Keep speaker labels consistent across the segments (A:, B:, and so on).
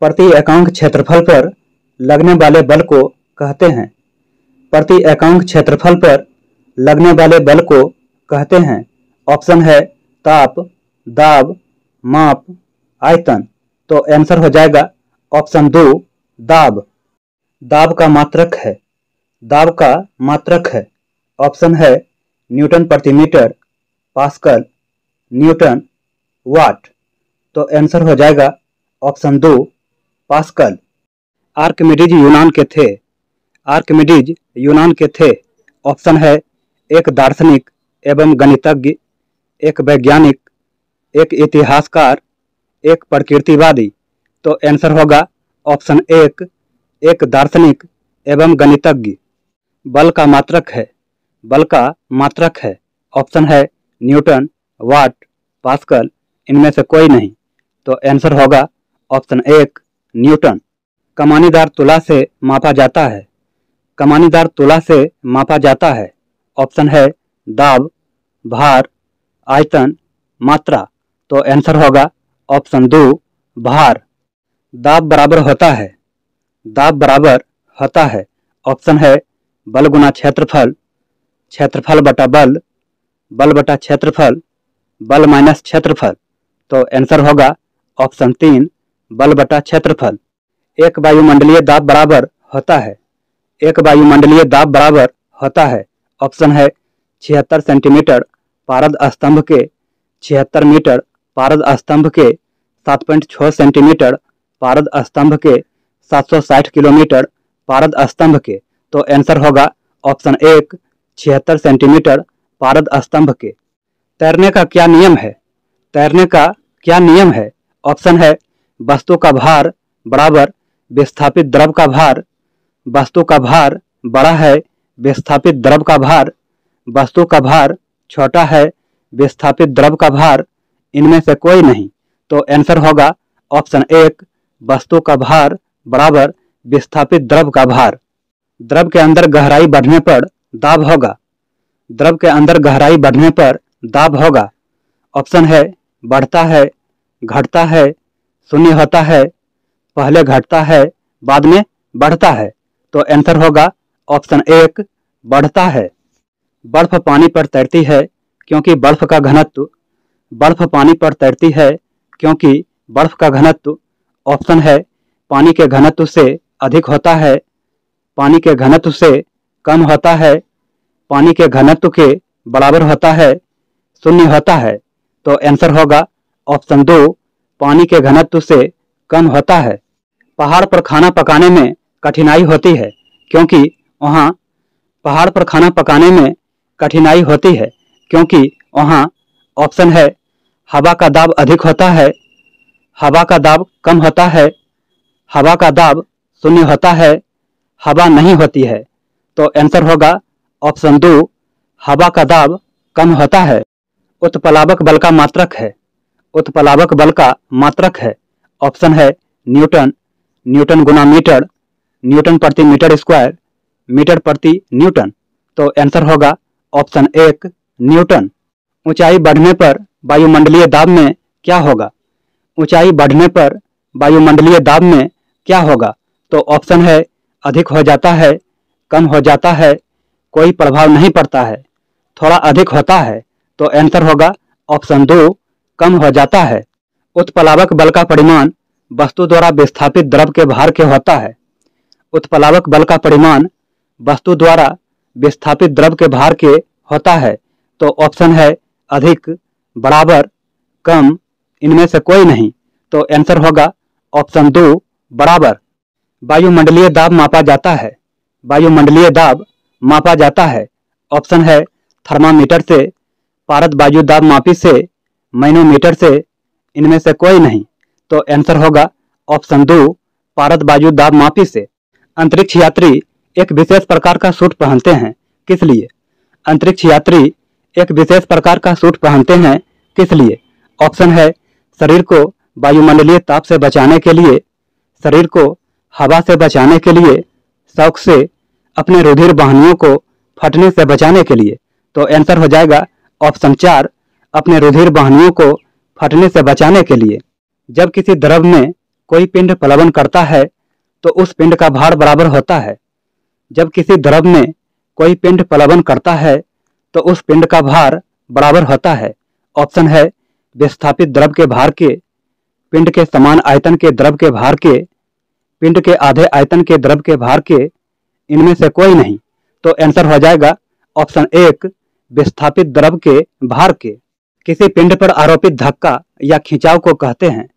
A: प्रति एकांक क्षेत्रफल पर लगने वाले बल को कहते हैं। प्रति एकांक क्षेत्रफल पर लगने वाले बल को कहते हैं। ऑप्शन है ताप, दाब, माप, आयतन। तो आंसर हो जाएगा ऑप्शन 2 दाब। दाब का मात्रक है। दाब का मात्रक है। ऑप्शन है न्यूटन प्रति मीटर, पास्कल, न्यूटन, वाट। तो आंसर हो जाएगा ऑप्शन 2 पास्कल। आर्किमिडीज यूनान के थे। आर्किमिडीज यूनान के थे। ऑप्शन है एक दार्शनिक एवं गणितज्ञ, एक वैज्ञानिक, एक इतिहासकार, एक प्रकृतिवादी। तो आंसर होगा ऑप्शन 1 एक दार्शनिक एवं गणितज्ञ। बल का मात्रक है। बल का मात्रक है। ऑप्शन है न्यूटन, वाट, पास्कल। इनमें से कोई नहीं। तो आंसर होगा ऑप्शन 1 न्यूटन। कमानीदार तुला से मापा जाता है। कमानीदार तुला से मापा जाता है। ऑप्शन है दाब, भार, आयतन, मात्रा। तो आंसर होगा ऑप्शन 2 भार। दाब बराबर होता है। दाब बराबर होता है। ऑप्शन है बल गुना क्षेत्रफल, क्षेत्रफल बटा बल, बल बटा क्षेत्रफल, बल माइनस क्षेत्रफल। तो आंसर होगा ऑप्शन 3 बल बटा क्षेत्रफल। एक वायुमंडलीय दाब बराबर होता है। एक वायुमंडलीय दाब बराबर होता है। ऑप्शन है 76 सेंटीमीटर पारद स्तंभ के 76 मीटर पारद स्तंभ के 7.6 सेंटीमीटर पारद स्तंभ के 760 किलोमीटर पारद स्तंभ के। तो आंसर होगा ऑप्शन 1 76 सेंटीमीटर पारद स्तंभ के। तैरने का क्या नियम है? तैरने का क्या नियम है? ऑप्शन है वस्तु का भार बराबर विस्थापित द्रव का भार। वस्तु का भार बड़ा है, विस्थापित द्रव का भार। वस्तु का भार छोटा है, विस्थापित द्रव का भार। इनमें से कोई नहीं। तो आंसर होगा ऑप्शन 1 वस्तु का भार बराबर विस्थापित द्रव का भार। द्रव के अंदर गहराई बढ़ने पर दाब होगा। द्रव के अंदर गहराई बढ़ने पर दाब होगा। ऑप्शन है बढ़ता है, घटता है, शून्य होता है, पहले घटता है बाद में बढ़ता है। तो आंसर होगा ऑप्शन 1 बढ़ता है। बर्फ पानी पर तैरती है क्योंकि बर्फ का घनत्व। बर्फ पानी पर तैरती है क्योंकि बर्फ का घनत्व। ऑप्शन है पानी के घनत्व से अधिक होता है, पानी के घनत्व से कम होता है, पानी के घनत्व के बराबर होता है, शून्य होता है। तो आंसर होगा ऑप्शन 2 पानी के घनत्व से कम होता है। पहाड़ पर खाना पकाने में कठिनाई होती है क्योंकि वहाँ पहाड़ पर खाना पकाने में कठिनाई होती है क्योंकि वहाँ ऑप्शन है हवा का दाब अधिक होता है, हवा का दाब कम होता है, हवा का दाब शून्य होता है, हवा नहीं होती है। तो आंसर होगा ऑप्शन 2 हवा का दाब कम होता है। उत्प्लावक बल का मात्रक है। उत्प्लावक बल का मात्रक है। ऑप्शन है न्यूटन, न्यूटन गुना मीटर, न्यूटन प्रति मीटर स्क्वायर, मीटर प्रति न्यूटन। तो आंसर होगा ऑप्शन 1 न्यूटन। ऊंचाई बढ़ने पर वायुमंडलीय दाब में क्या होगा? ऊंचाई बढ़ने पर वायुमंडलीय दाब में क्या होगा? तो ऑप्शन है अधिक हो जाता है, कम हो जाता है, कोई प्रभाव नहीं पड़ता है, थोड़ा अधिक होता है। तो आंसर होगा ऑप्शन 2 कम हो जाता है। उत्प्लावक बल का परिमाण वस्तु द्वारा विस्थापित द्रव के भार के होता है। उत्प्लावक बल का परिमाण वस्तु द्वारा विस्थापित द्रव के भार के होता है। तो ऑप्शन है अधिक, बराबर, कम। इनमें से कोई नहीं। तो आंसर होगा ऑप्शन 2 बराबर। वायुमंडलीय दाब मापा जाता है। वायुमंडलीय दाब मापा जाता है। ऑप्शन है थर्मामीटर से, पारद वायु दाब मापी से, मैनोमीटर से। इनमें से कोई नहीं। तो आंसर होगा ऑप्शन 2 पारद वायु दाब मापी से। अंतरिक्ष यात्री एक विशेष प्रकार का सूट पहनते हैं, किस लिए? अंतरिक्ष यात्री एक विशेष प्रकार का सूट पहनते हैं, किस लिए? ऑप्शन है शरीर को वायुमंडलीय ताप से बचाने के लिए, शरीर को हवा से बचाने के लिए, शौक से, अपने रुधिर वाहिनियों को फटने से बचाने के लिए। तो आंसर हो जाएगा ऑप्शन 4 अपने रुधिर वाहिनियों को फटने से बचाने के लिए। जब किसी द्रव में कोई पिंड प्लवन करता है तो उस पिंड का भार बराबर होता है। जब किसी द्रव में कोई पिंड प्लवन करता है तो उस पिंड का भार बराबर होता है। ऑप्शन है विस्थापित द्रव के भार के, पिंड के समान आयतन के द्रव के भार के, पिंड के आधे आयतन के द्रव के भार के, इनमें से कोई नहीं। तो आंसर हो जाएगा ऑप्शन 1 विस्थापित द्रव के भार के। किसी पिंड पर आरोपित धक्का या खिंचाव को कहते हैं।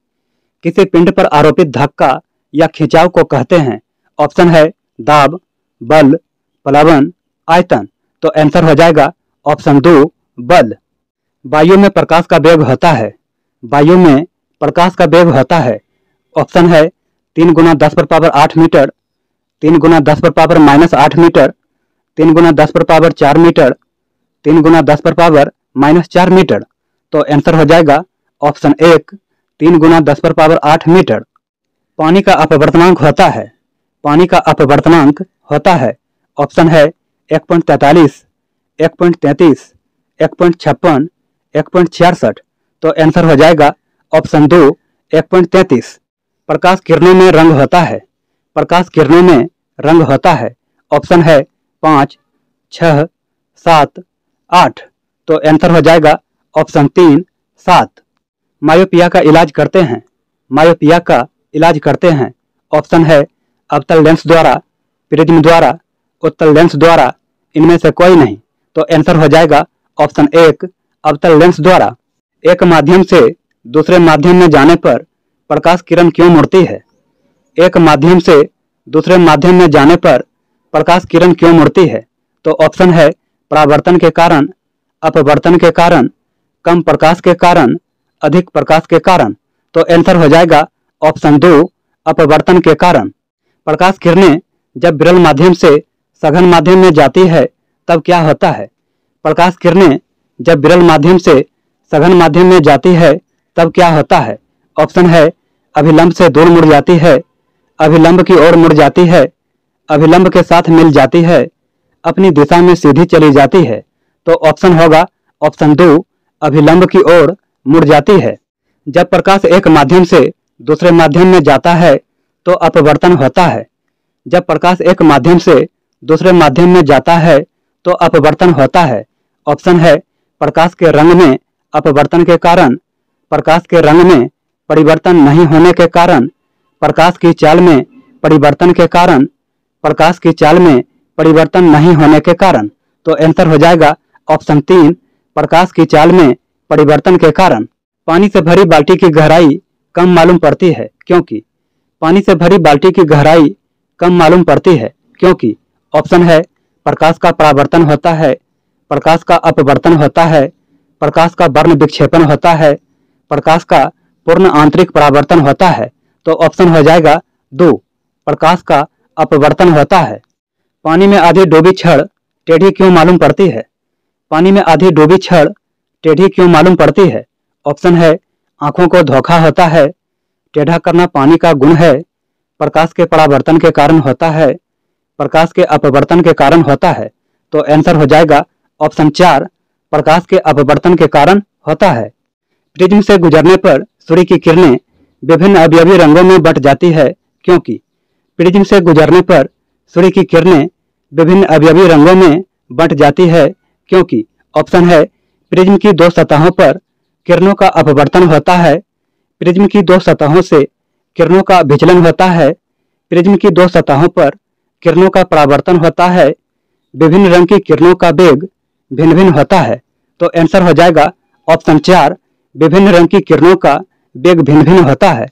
A: किसी पिंड पर आरोपित धक्का या खिंचाव को कहते हैं। ऑप्शन है दाब, बल, प्लवन, आयतन। तो आंसर हो जाएगा ऑप्शन 2 बल। वायु में प्रकाश का वेग होता है। वायु में प्रकाश का वेग होता है। ऑप्शन है 3 × 10⁸ मीटर, 3 × 10⁻⁻8 मीटर, 3 × 10⁻4 मीटर, 3 × 10⁻⁻4 मीटर। तो आंसर हो जाएगा ऑप्शन 1 3 × 10⁸ मीटर। पानी का अपवर्तनांक होता है। पानी का अपवर्तनांक होता है। ऑप्शन है 1.43, 1.33, 1.56, 1.66। तो आंसर हो जाएगा ऑप्शन 2 1.33। प्रकाश किरणों में रंग होता है। प्रकाश किरणों में रंग होता है। ऑप्शन है 5, 6, 7, 8। तो आंसर हो जाएगा ऑप्शन 3 7। मायोपिया का इलाज करते हैं। मायोपिया का इलाज करते हैं। ऑप्शन है अवतल लेंस द्वारा, प्रिज्म द्वारा, उत्तल लेंस द्वारा, इनमें से कोई नहीं। तो आंसर हो जाएगा ऑप्शन 1 अवतल लेंस द्वारा। एक माध्यम से दूसरे माध्यम में जाने पर प्रकाश किरण क्यों मुड़ती है? एक माध्यम से दूसरे माध्यम में जाने पर प्रकाश किरण क्यों मुड़ती है? तो ऑप्शन है परावर्तन के कारण, अपवर्तन के कारण, कम प्रकाश के कारण, अधिक प्रकाश के कारण। तो आंसर हो जाएगा ऑप्शन 2 अपवर्तन के कारण। प्रकाश किरणें जब विरल माध्यम से सघन माध्यम में जाती है तब क्या होता है? प्रकाश किरणें जब विरल माध्यम से सघन माध्यम में जाती है तब क्या होता है? ऑप्शन है अभिलंब से दूर मुड़ जाती है, अभिलंब की ओर मुड़ जाती है, अभिलंब के साथ मिल जाती है, अपनी दिशा में सीधी चली जाती है। तो ऑप्शन होगा ऑप्शन 2 अभिलंब की ओर मुड़ जाती है। जब प्रकाश एक माध्यम से दूसरे माध्यम में जाता है तो अपवर्तन होता है। जब प्रकाश एक माध्यम से दूसरे माध्यम में जाता है तो अपवर्तन होता है। ऑप्शन है प्रकाश के रंग में अपवर्तन के कारण, प्रकाश के रंग में परिवर्तन नहीं होने के कारण, प्रकाश की चाल में परिवर्तन के कारण, प्रकाश की चाल में परिवर्तन नहीं होने के कारण। तो आंसर हो जाएगा ऑप्शन 3 प्रकाश की चाल में परिवर्तन के कारण। पानी से भरी बाल्टी की गहराई कम मालूम पड़ती है क्योंकि? पानी से भरी बाल्टी की गहराई कम मालूम पड़ती है क्योंकि? ऑप्शन है प्रकाश का परावर्तन होता है, प्रकाश का अपवर्तन होता है, प्रकाश का वर्ण विक्षेपण होता है, प्रकाश का पूर्ण आंतरिक परावर्तन होता है। तो ऑप्शन हो जाएगा 2 प्रकाश का अपवर्तन होता है। पानी में आधी डूबी छड़ टेढ़ी क्यों मालूम पड़ती है? पानी में आधी डूबी छड़ टेढ़ी क्यों मालूम पड़ती है? ऑप्शन है आंखों को धोखा होता है, टेढ़ा करना पानी का गुण है, प्रकाश के परावर्तन के कारण होता है, प्रकाश के अपवर्तन के कारण होता है। तो आंसर हो जाएगा ऑप्शन 4 प्रकाश के अपवर्तन के कारण होता है। प्रिज्म से गुजरने पर सूर्य की किरणें विभिन्न अवयवी रंगों में बंट जाती है क्योंकि? प्रिज्म से गुजरने पर सूर्य की किरणें विभिन्न अवयवी रंगों में बंट जाती है क्योंकि? ऑप्शन है प्रिज्म की 2 सतहों पर किरणों का अपवर्तन होता है, प्रिज्म की 2 सतहों से किरणों का विचलन होता है, प्रिज्म की 2 सतहों पर किरणों का परावर्तन होता है, विभिन्न रंग की किरणों का वेग भिन्न भिन्न होता है। तो आंसर हो जाएगा ऑप्शन 4 विभिन्न रंग की किरणों का वेग भिन्न भिन्न होता है।